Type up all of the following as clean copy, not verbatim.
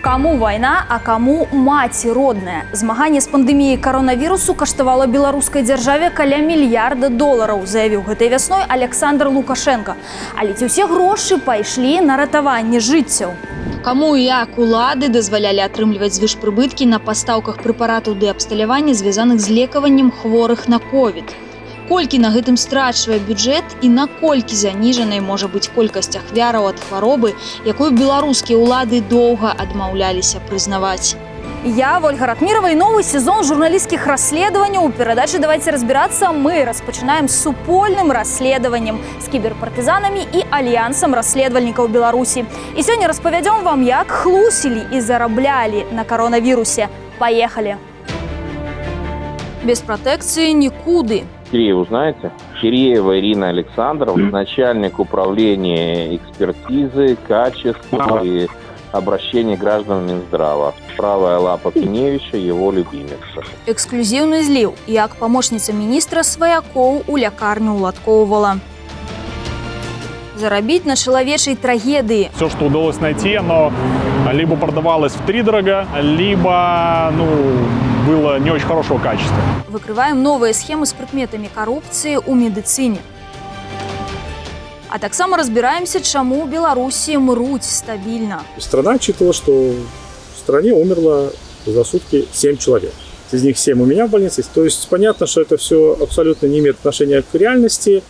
Кому вайна, а кому маці родная. Змаганне з пандэміяй каронавірусу каштавала беларускай дзяржаве каля мільярда долараў, заявіў гэтай вясной Александр Лукашенко. Але ці ўсе грошы пайшлі на ратаванне жыццяў? Каму і як улады дазвалялі атрымліваць звышпрыбыткі на пастаўках прэпаратаў ды абсталявання, звязаных з лекаваннем хворых на ковід? Колькі на гэтым страчвае бюджэт і наколькі заніжанай можа быць колькасць ахвяраў ад хваробы, якую беларускія ўлады доўга адмаўляліся прызнаваць. Я, Ольга Ратмирова, и новый сезон журналистских расследований. У передачи «Давайте разбираться» мы распочинаем с супольным расследованием с киберпартизанами и альянсом расследовальников Беларуси. И сегодня распавядем вам, как хлусили и зарабляли на коронавирусе. Поехали! Без протекции никуды. Кирееву знаете? Киреева Ирина Александровна, начальник управления экспертизы, качества и обращения граждан Минздрава. Правая лапа Пеневича, его любимица. Эксклюзивный злив, як помощница министра сваякоў у лякарню уладкоўвала. Заробить на человечей трагедии. Все, что удалось найти, оно либо продавалось втридорога, либо было не очень хорошего качества. Выкрываем новые схемы с прикметами коррупции у медицине. А так само разбираемся, чему в Беларуси мруць стабильно. Страна отчитывала, что в стране умерло за сутки 7 человек. Из них 7 у меня в больнице. То есть понятно, что это все абсолютно не имеет отношения к реальности.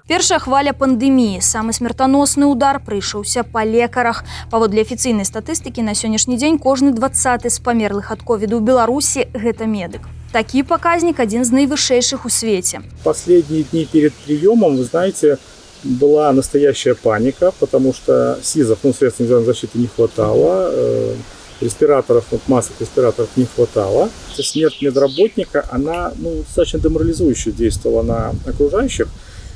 Першая хваля пандэміі. Самы смертоносны удар прыйшоўся па лекарах. Паводле афіцыйнай статыстыкі, на сённяшні дзень кожны 20-ы з памерлых ад ковіду ў Беларусі – гэта медык. Такі паказнік адзін з найвышэйшых у свеце. Последние дни перед приемом, вы знаете, была настоящая паника, потому что СИЗов, средств индивидуальной защиты не хватало, респираторов, масок респираторов не хватало. Смерть медработника, она достаточно деморализующе действовала на окружающих.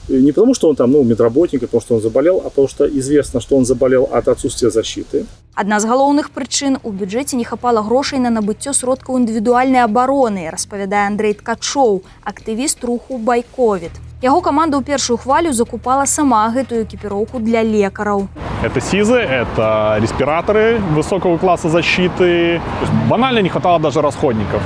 Не потому, что он там, медработник, потому что он заболел, а потому что известно, что он заболел от отсутствия защиты. Адна з галоўных прычын – у бюджэце не хапала грошай на набыццё сродкаў індывідуальнай абароны, распавядае Андрей Ткачоў, актывіст руху «Байковід». Яго каманда ў першую хвалю закупала сама гэтую экіпіроўку для лекараў. Это СИЗы, это респираторы высокого класса защиты. То есть банально не хватало даже расходников.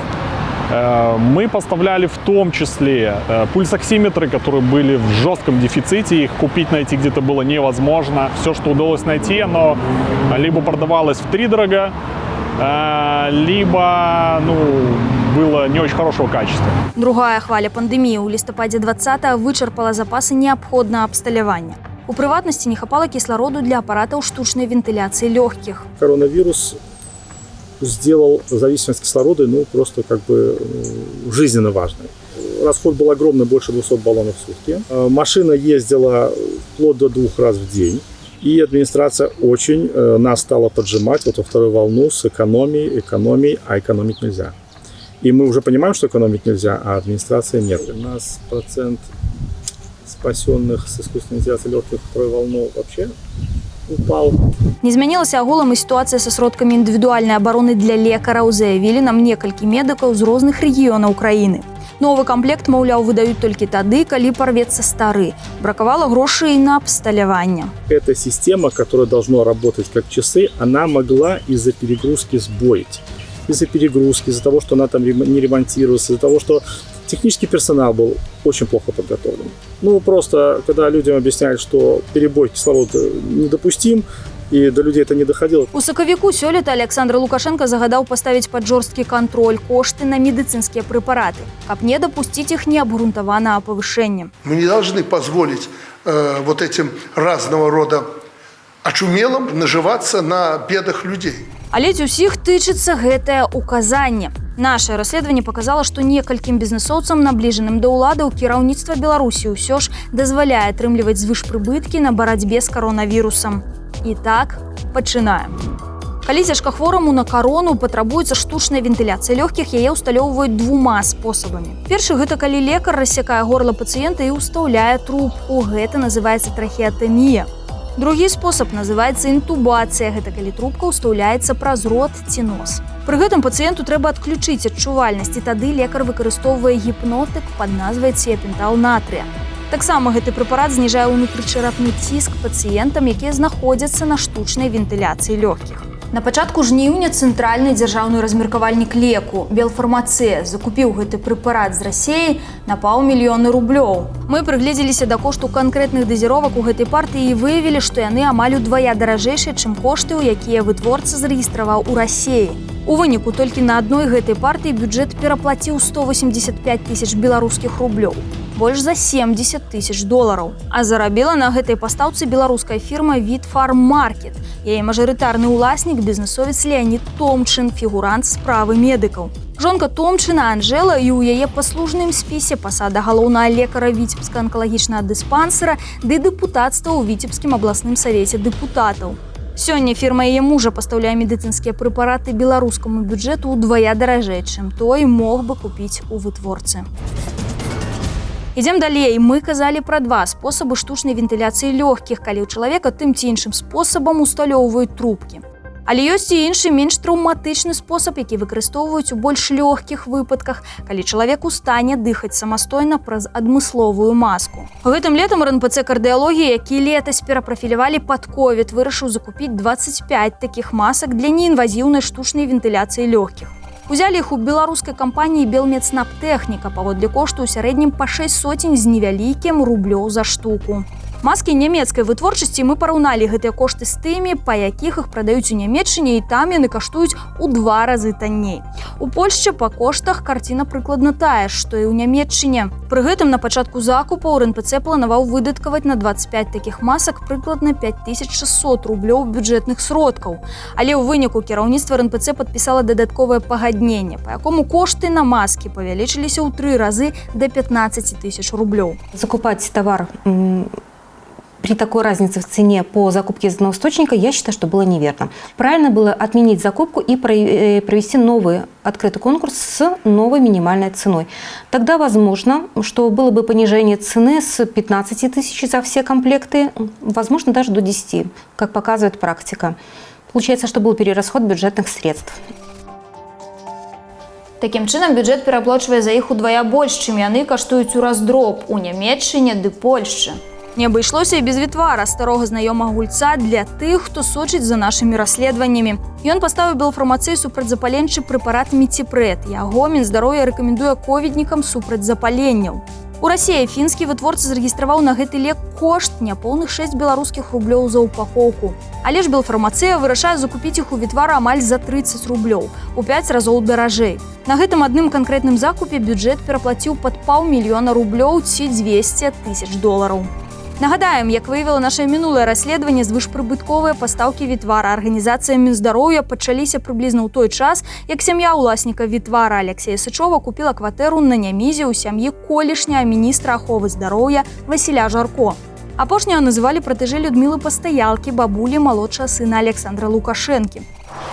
Мы поставляли в том числе пульсоксиметры, которые были в жестком дефиците. Их купить, найти где-то было невозможно. Все, что удалось найти, оно либо продавалось втридорога, либо было не очень хорошего качества. Другая хваля пандэміі ў лістападзе 20-го вычарпала запасы неабходнага абсталявання. У прыватнасці не хапала кіслароду для апаратаў штучнай вентыляцыі лёгкіх. Коронавирус сделал зависимость кислорода просто жизненно важной. Расход был огромный, больше 200 баллонов в сутки. Машина ездила вплоть до 2 раз в день. И администрация очень нас стала поджимать во вторую волну с экономией, а экономить нельзя. И мы уже понимаем, что экономить нельзя, а администрация нет. У нас процент спасенных с искусственной вентиляцией легких во вторую волну вообще упал. Не змянілася агулам і сітуацыя са сродкамі індывідуальнай абароны для лекараў, заявілі нам некалькі медыкаў з розных рэгіёнаў краіны. Новы камплект, маўляў, выдаюць толькі тады, калі парвецца стары. Бракавала грошай на абсталяванне. Эта система, которая должна работать как часы, она могла из-за перегрузки сбоить. Из-за перегрузки, из-за того, что она там не ремонтировалась, из-за того, что технический персонал был очень плохо подготовлен. Просто, когда людям объясняют, что перебой кислорода недопустим, и до людей это не доходило. У сакавіку сёлета Александр Лукашенко загадаў паставіць пад жорсткі кантроль кошты на медыцынскія прэпараты, каб не дапусціць іх неабгрунтаванага павышэння. Мы не должны позволить этим разного рода очумелым наживаться на бедах людей. Але ці ўсіх тычыцца гэтае указанне. Наше расследаванне показало, что некалькім бізнесоўцам, набліжаным да ўладаў, кіраўніцтва Беларусі ўсё ж дазваляе атрымліваць звышпрыбыткі на барацьбе з каронавірусам. Итак, пачынаем. Калі цяжкахвораму на карону патрабуецца штучная вентыляцыя лёгкіх, яе ўсталёўваюць 2 спосабамі. Першы – гэта калі лекар рассякае горла пацыента і ўстаўляе трубку. Гэта называецца трахеатэмія. Другі спосаб называецца інтубацыя. Гэта калі трубка ўстаўляецца праз рот ці нос. Пры гэтым пацыенту трэба адключыць адчувальнасць, і тады лекар выкарыстоўвае гіпнотык пад назвай тиапентал натрыя. Таксама гэты прэпарат зніжае ўнутрычэрапны ціск пацыентам, якія знаходзяцца на штучнай вентыляцыі лёгкіх. На пачатку жніўня цэнтральны дзяржаўны размеркавальнік леку Белфармацэ закупіў гэты прэпарат з Расіі на паўмільёна рублёў. Мы прыгледзеліся да кошту канкрэтных дазіровак у гэтай партыі і выявілі, што яны амаль удвая даражэйшыя, чым кошты, якія вытворца зарэгістраваў у Расіі. У выніку толькі на адной гэтай партыі бюджэт пераплаціў 185 тысяч беларускіх рублёў. Больш за 70 тысяч долараў. А зарабіла на гэтай пастаўцы беларуская фірма «Витфарммаркет». Яе мажарытарны ўласнік – бізнесовец Леонід Томчын, фігурант справы медыкаў. Жонка Томчына Анжела і ў яе паслужным спісе пасада галоўнага лекара Віцебскага анкалагічнага дыспансера ды дэпутацтва ў Віцебскім абласным савеце дэпутатаў. Сёння фірма яе мужа пастаўляе медыцынскія прэпараты беларускаму бюджэту ўдвая даражэй, чым той мог бы купіць у вытворцы. Ідзем далей. Мы казалі пра два спосабы штучнай вентыляцыі лёгкіх, калі ў чалавека тым ці іншым спосабам усталёўваюць трубкі. Але ёсць і іншы, менш траўматычны спосаб, які выкарыстоўваюць у больш лёгкіх выпадках, калі чалавек у стане дыхаць самастойна праз адмысловую маску. Гэтым летам РНПЦ кардыялогіі, які летась перапрафілявалі пад ковід, вырашыў закупіць 25 такіх масак для неінвазіўнай штучнай вентыляцыі лёгкіх. Узялі іх у беларускай кампаніі «Белмедснабтэхніка» паводле кошту ў сярэднім па 6 сотень з невялікім рублёў за штуку. Маскі нямецкай вытворчасці мы параўналі гэтыя кошты з тымі, па якіх іх прадаюць у Нямецчыне, і там яны каштуюць у 2 разы танней. У Польшчы па коштах карціна прыкладна тая, што і ў Нямецчыне. Пры гэтым на пачатку закупу РНПЦ планаваў выдаткаваць на 25 такіх масак прыкладна 5600 рублёў бюджэтных сродкаў. Але ў выніку кіраўніцтва РНПЦ падпісала дадатковае пагадненне, па якому кошты на маскі павялічыліся ў 3 разы да 15 тысяч рублёў. Закупать товар при такой разнице в цене по закупке из одного источника, я считаю, что было неверно. Правильно было отменить закупку и провести новый открытый конкурс с новой минимальной ценой. Тогда возможно, что было бы понижение цены с 15 тысяч за все комплекты, возможно, даже до 10, как показывает практика. Получается, что был перерасход бюджетных средств. Такім чынам, бюджэт пераплачвае за іх удвая больш, чым яны каштуюць у раздроб у Нямецчыне ды Польшчы. Не абышлося і без Вітвара, старога знаёмага гульца для тых, хто сочыць за нашымі расследаваннямі. Ён паставіў Белфармацэ супрацьзапаленчы прэпарат Міціпрэт. Яго Мінздароўя рэкамендуе ковіднікам супрацьзапаленняў. У Расіі фінскі вытворца зарэгістраваў на гэты лек кошт няпоўных 6 беларускіх рублёў за упакоўку. Але ж Белфармацэ вырашае закупіць іх у Вітвара амаль за 30 рублёў, у 5 разоў даражэй. На гэтым адным канкрэтным закупе бюджэт пераплаціў пад паўмільёна рублёў ці 200 тысяч долараў. Нагадаем, як выявіла наше мінулае расследаванне, звышпрыбытковыя пастаўкі Вітвара арганізацыя Мінздароўя пачаліся прыблізна ў той час, як сям'я ўласніка Вітвара Алексея Сычова купіла кватэру на Нямізе ў сям'і колішняга міністра аховы здароўя Васіля Жарко. Апошняга называлі пратэжэ Людмілы Пастаялкі, бабулі малодшага сына Александра Лукашэнкі.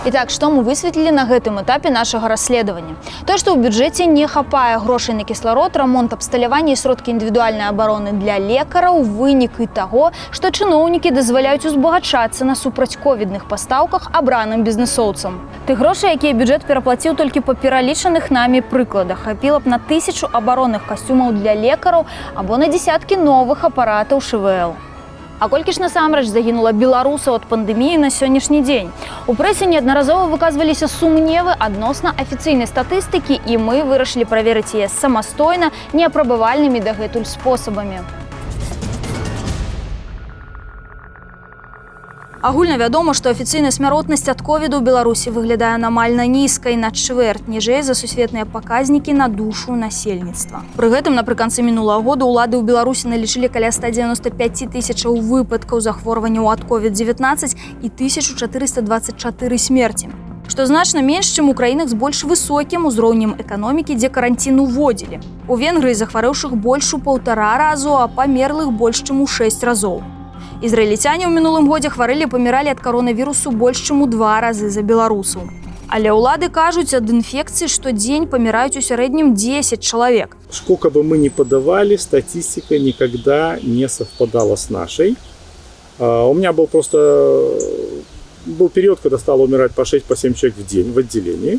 Итак, што мы высветлілі на гэтым этапе нашага расследавання? То, што ў бюджэце не хапае грошай на кісларод, рамонт абсталявання і сродкі індывідуальнай абароны для лекараў, вынік і таго, што чыноўнікі дазваляюць узбагачацца на супрацьковідных пастаўках абраным бізнесоўцам. Тых грошай, якія бюджэт пераплаціў толькі па пералічаных намі прыкладах, хапіла б на 1000 абаронных касцюмаў для лекараў або на дзесяткі новых апаратаў ШВЛ. А колькі ж насамрэч загінула беларусаў ад пандэміі на сённяшні дзень? У прэсе неаднаразова выказваліся сумневы адносна афіцыйнай статыстыкі, і мы вырашылі праверыць яе самастойна неапрабавальнымі дагэтуль спосабамі. Агульна вядома, што афіцыйная смяротнасць ад ковіду ў Беларусі выглядае анамальна нізкай, на чвэрть ніжэй за сусветныя паказнікі на душу насельніцтва. Пры гэтым напрыканцы мінулага года ўлады ў Беларусі налічылі каля 195 тысячаў выпадкаў захворванняў ад COVID-19 і 1424 смерці. Што значна менш, чым у краінах з больш высокім узроўнем эканомікі, дзе каранцін уводзілі. У Венгрыі захварэўшых больш у 1,5 разу, а памерлых больш, чым у 6 разоў. Ізраільцяне ў мінулым годзе хварэлі і паміралі ад каронавірусу больш, чым у 2 разы за беларусаў. Але ўлады кажуць, ад інфекцыі штодзень паміраюць у сярэднім 10 чалавек. Сколько бы мы ни подавали, статистика никогда не совпадала с нашей. У меня был период, когда стало умирать по 6-7 человек в день в отделении.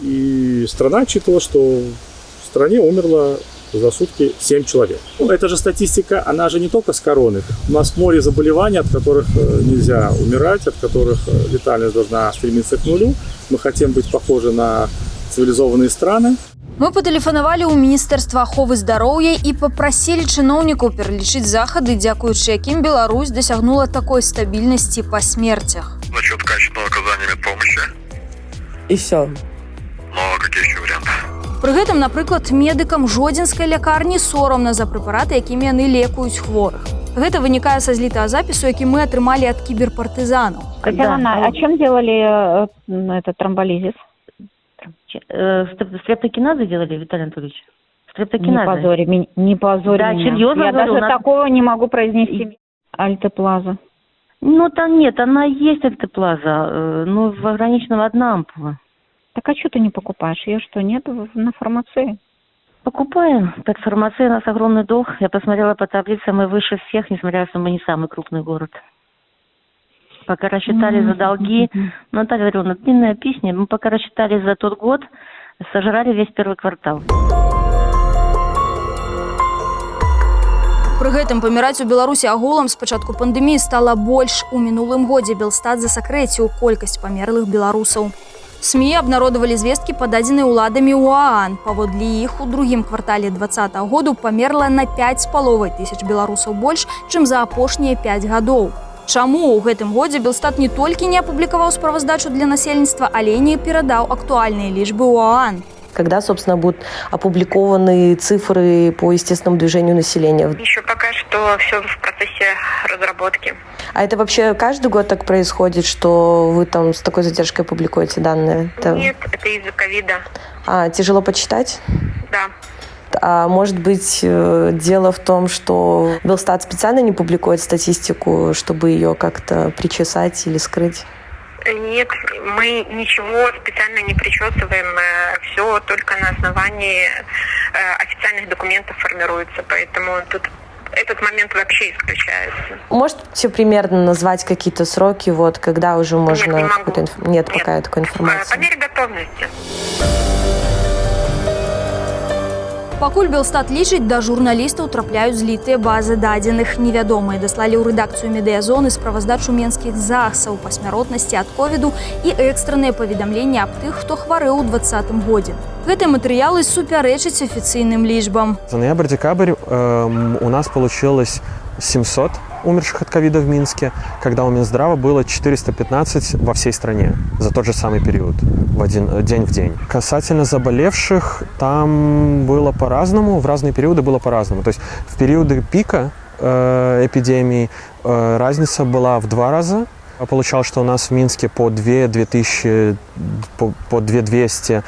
И страна отчитывала, что в стране умерло за сутки 7 человек. Ну, эта же статистика, она же не только с короной. У нас море заболеваний, от которых нельзя умирать, от которых летальность должна стремиться к нулю. Мы хотим быть похожи на цивилизованные страны. Мы патэлефанавалі ў міністэрства аховы здароўя і папрасілі чыноўнікаў пералічыць захады, дзякуючы якім Беларусь дасягнула такой стабільнасці па смерцях. Насчет качественного оказания медпомощи. И все. Но какие еще варианты? Пры гэтым, напрыклад, медыкам жодзінскай лякарні сорамна за прэпараты, якімі яны лекуюць хворых. Гэта вынікае са злітага запісу, які мы атрымалі ад кіберпартызанаў. Татьяна, а чем делали этот тромболизис? Стрептокиназы делали, Виталий Анатольевич? Стрептокиназы. Не позорь да, меня. серьезно Я говорю, даже такого не могу произнести. Альтеплаза. Ну, там нет, она есть альтеплаза, но в ограниченном одна ампула. Так а что ты не покупаешь? Ее что, нет на фармации? Покупаем. Так, фармация у нас огромный долг. Я посмотрела по таблице, мы выше всех, несмотря на то, что мы не самый крупный город. Пока рассчитали за долги, Наталья Владимировна, длинная песня, мы пока рассчитали за тот год, сожрали весь первый квартал. Пры гэтым паміраць у Беларусі агулам з пачатку пандэміі стала больш. У мінулым годзе Белстат засакрэціў колькасць памерлых беларусаў. СМІ абнародавалі звесткі, пададзеныя ўладамі УААН. Паводле іх, у другім квартале 2020 году памерла на 5,5 тысяч беларусаў больш, чым за апошнія 5 гадоў. Чаму ў гэтым годзе Белстат не толькі не апублікаваў справаздачу для насельніцтва, але і не перадаў актуальныя лічбы УААН? Когда, собственно, будут опубликованы цифры по естественному движению населения? Еще пока что все в процессе разработки. А это вообще каждый год так происходит, что вы там с такой задержкой публикуете данные? Нет, это из-за ковида. А, тяжело почитать? Да. А может быть, дело в том, что Белстат специально не публикует статистику, чтобы ее как-то причесать или скрыть? Нет, мы ничего специально не причесываем, все только на основании официальных документов формируется, поэтому тут этот момент вообще исключается. Можете примерно назвать какие-то сроки, вот, когда уже можно... Нет, не могу. Нет, пока такой информации. По мере готовности. Пакуль Белстат лічыць, да журналістаў трапляюць злітыя базы дадзеных. Невядомыя даслалі ў рэдакцыю медыязоны справаздачу менскіх захсаў па смяротнасці ад ковіду і экстранныя паведамленні аб тых, хто хварэў у 2020 годзе. Гэтыя матэрыялы супярэчаць афіцыйным лічбам. За ноябрь-декабрь у нас получилось 700 умерших от ковида в Минске, когда у Минздрава было 415 во всей стране за тот же самый период, день в день. Касательно заболевших, там было по-разному, в разные периоды было по-разному. То есть в периоды пика эпидемии разница была в 2 раза. Получалось, что у нас в Минске по 2200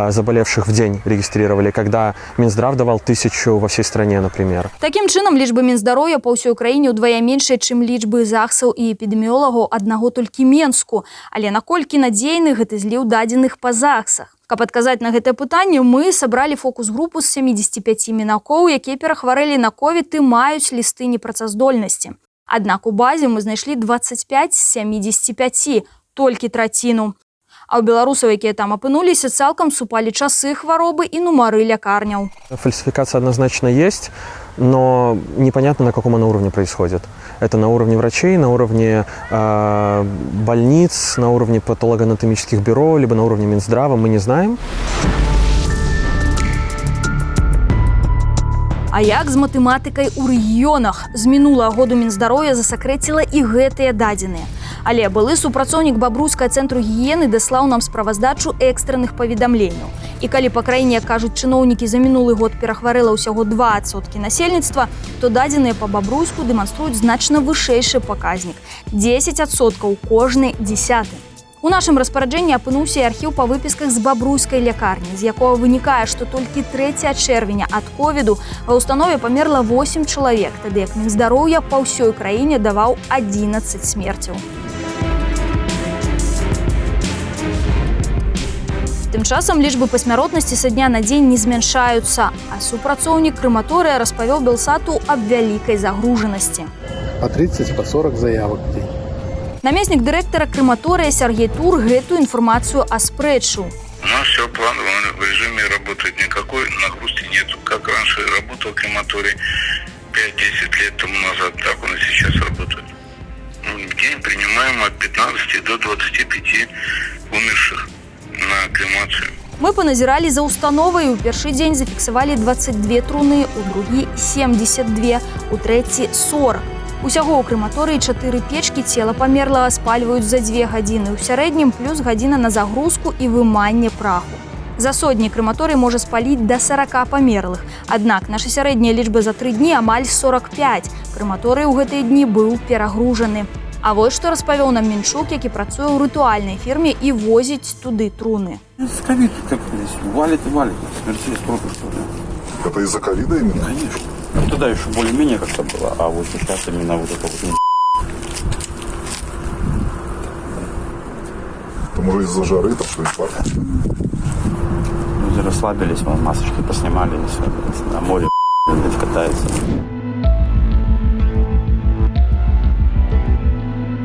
заболевших в день регистрировали, когда Минздрав давал 1000 во всей стране, например. Такім чынам, лічбы Мінздароўя па ўсёй краіне ўдвая меншая, чым лічбы захсаў і эпідэміолагаў аднаго толькі Менску. Але наколькі надзейны гэты зліў дадзеных па захсах? Каб адказаць на гэтае пытанне, мы сабралі фокус-групу з 75 мінакоў, якія перахварэлі на ковід і маюць лісты непрацаздольнасці. Аднак у базе мы знайшлі 25 з 75, толькі траціну. А ў беларусаў, якія там апынуліся, цалкам супалі часы хваробы і нумары лякарняў. Фальсификация однозначно есть, но непонятно, на каком она уровне происходит. Это на уровне врачей, на уровне больниц, на уровне патологоанатомических бюро, либо на уровне Минздрава, мы не знаем. А як з матэматыкай у рэгіёнах? З мінулага году Мінздароўя засакрэціла і гэтыя дадзеныя. Але былы супрацоўнік Бабруйскага цэнтру гігіены даслаў нам справаздачу экстранных паведамленняў. І калі па краіне, кажуць чыноўнікі, за мінулы год перахварэла ўсяго 2% насельніцтва, то дадзеныя па Бабруйску дэманструюць значна вышэйшы паказнік – 10% кожны 10. У нашым распараджэнні апынуўся і архіў па выпісках з Бабруйскай лякарні, з якога вынікае, што толькі 3 чэрвеня ад ковіду ва ўстанове памерла 8 чалавек, тады як Мінздароўя па ўсёй краіне даваў 11 смерцяў. Тым часам лічбы па смяротнасці са дня на дзень не змяншаюцца, а супрацоўнік краматорыя распавёў Белсату аб вялікай загружанасці. По 30, по 40 заявак в день. Намеснік дырэктара краматорыя Сергей Тур гэтую інфармацыю аспрэчыў. У нас все планово, в режиме работает, никакой нагрузки нету. Как раньше работал крематорий 5-10 лет тому назад, так он и сейчас работает. В день принимаем от 15 до 25 умерших на кремацию. Мы паназіралі за установай. У першы дзень зафіксавалі 22 труны, у другі 72, у трэці 40. Усяго ў крэматорыі 4 печкі, цела памерлага спальваюць за 2 гадзіны. У сярэднім плюс гадзіна на загрузку і выманне праху. За сотні крэматорый можа спаліць да 40 памерлых. Аднак наша сярэдняя лічба за 3 дні амаль 45. Крэматорый у гэтыя дні быў перагружаны. А вось што распавёў нам Мінчук, які працуе ў рытуальнай фірме і возіць туды труны. С ковид как валит и валит. Смертей столько, что ли. Это из-за ковида именно? Конечно. Тогда еще более-менее как-то было, а вот сейчас именно вот это вот. Это может из-за жары, там что инфаркт? Люди расслабились, вон, масочки поснимали, и все, на море катается.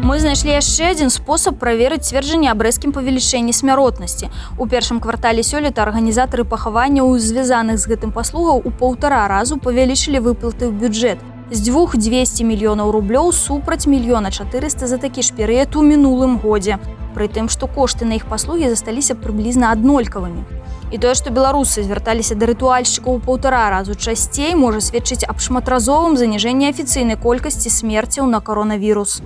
Мы знайшлі яшчэ адзін спосаб праверыць цверджанне аб рэзкім павелічэнні смяротнасці. У першым квартале сёлета арганізатары пахаванняў, звязаных з гэтым паслугаў, у 1,5 разу павялічылі выплаты ў бюджэт. З 200 мільёнаў рублёў супраць 1 400 000 за такі ж перыяд у мінулым годзе. Пры тым, што кошты на іх паслугі засталіся прыблізна аднолькавымі. І тое, што беларусы звярталіся да рытуальшчыкаў у 1,5 разу часцей, можа сведчыць аб шматразовым заніжэнні афіцыйнай колькасці смерцяў на каронавірус.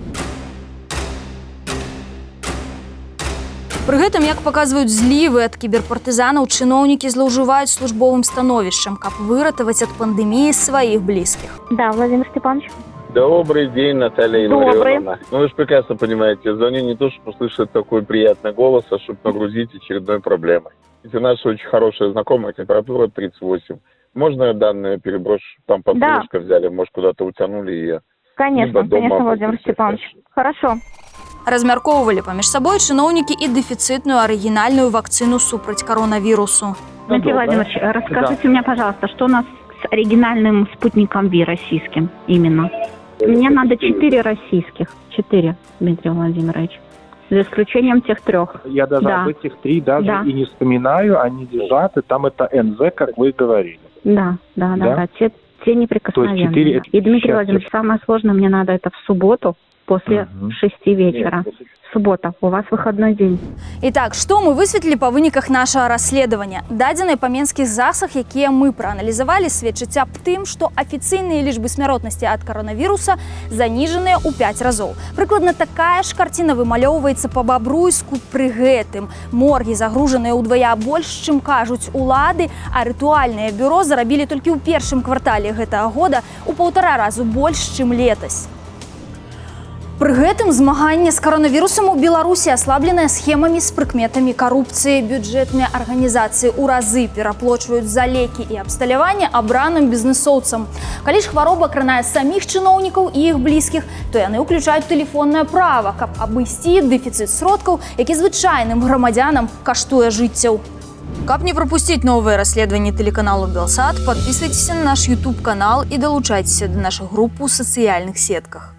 Пры гэтым, як паказваюць злівы ад кіберпартызанаў, чыноўнікі злоўжываюць службовым становішчам, каб выратаваць ад пандэміі сваіх блізкіх. Да, Владимир Степанович. Добрый день, Наталья Илларионовна. Ну, вы же прекрасно понимаете, звоню не то, чтобы услышать такой приятный голос, а чтобы нагрузить очередной проблемой. Это наша очень хорошая знакомая, температура 38. Можно я данные переброшу? Там подпрыжка взяли, может, куда-то утянули ее? Конечно, конечно, Владимир Степанович. Хорошо. Размяркоўвалі паміж сабой чыноўнікі і дэфіцытную арыгінальную вакцыну супраць каронавірусу. Дмитрий Владимирович, расскажите мне, пожалуйста, что у нас с оригинальным спутником ВИ российским именно? Мне надо 4 российских. 4, Дмитрий Владимирович. За исключением тех 3. Я даже об этих 3 даже и не вспоминаю, они лежат, и там это НЗ, как вы говорили. Да. Те неприкосновенные. И, Дмитрий Владимирович, самое сложное, мне надо это в субботу после 6 вечера. Суббота, у вас выходной день. Итак, што мы высветлілі па выніках нашага расследавання? Дадзеныя па менскіх засах, якія мы прааналізавалі, сведчаць аб тым, што афіцыйныя лічбы смяротнасці ад каронавіруса заніжаныя ў 5 разоў. Прыкладна такая ж карціна вымалёўваецца па Бабруйску. Пры гэтым моргі загружаныя ўдвая больш, чым кажуць улады, а рытуальнае бюро зарабілі толькі ў першым квартале гэтага года у 1,5 разу больш, чым летась. Пры гэтым змаганне з каронавірусам у Беларусі аслабленае схемамі з прыкметамі карупцыі. Бюджэтныя арганізацыі ў разы пераплочваюць за лекі і абсталяванне абраным бізнэсоўцам. Калі ж хвароба кранае саміх чыноўнікаў і іх блізкіх, то яны ўключаюць тэлефоннае права, каб абысці дэфіцыт сродкаў, які звычайным грамадзянам каштуе жыццяў. Каб не прапусціць новыя расследаванні тэлеканалу Белсат, падпісвайцеся на наш YouTube-канал і далучайцеся да нашых груп у сацыяльных сетках.